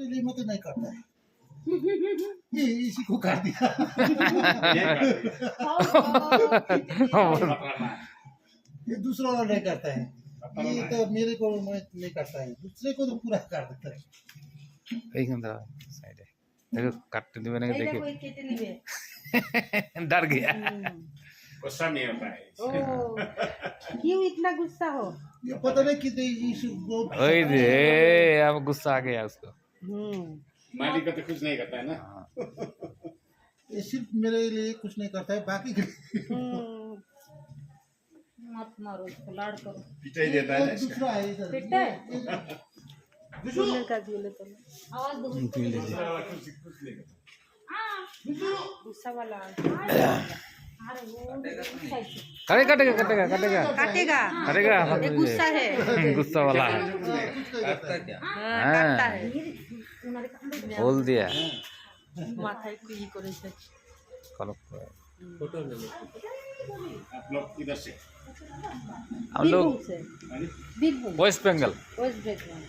लिए मत नहीं करता है, ये इसी को काट दिया। ये दूसरा वाला नहीं करता है, ये तो मेरे को नहीं करता है, दूसरे को तो पूरा काट देता है। साइड है देखो काट दिए ना, देखिए कोई केटे निबे डर गया। गुस्सा नहीं होता है। ओ क्यों इतना गुस्सा हो? ये पता नहीं कितने ओए रे अब गुस्सा आ गया उसको। मालिक को तो कुछ नहीं करता है ना। ये सिर्फ मेरे लिए कुछ नहीं करता है, बाकी मत मारो उसको, लाड करो। पिटाई देता है ना इसका। दूसरा है इधर। पिटता है? दूसरा का दियो ले तो आवाज दो। दूसरा वाला कुछ नहीं करता। गुस्सा वाला अरे वो अरे कटेगा कटेगा कटेगा काटेगा, कटेगा ये गुस्सा है। गुस्सा वाला है। काटता है। बोल दिया মাথায় কি করেছে? कलप आप लोग इधर से हम लोग বীরভূম वेस्ट बंगाल। ওয়েস্ট বেঙ্গল।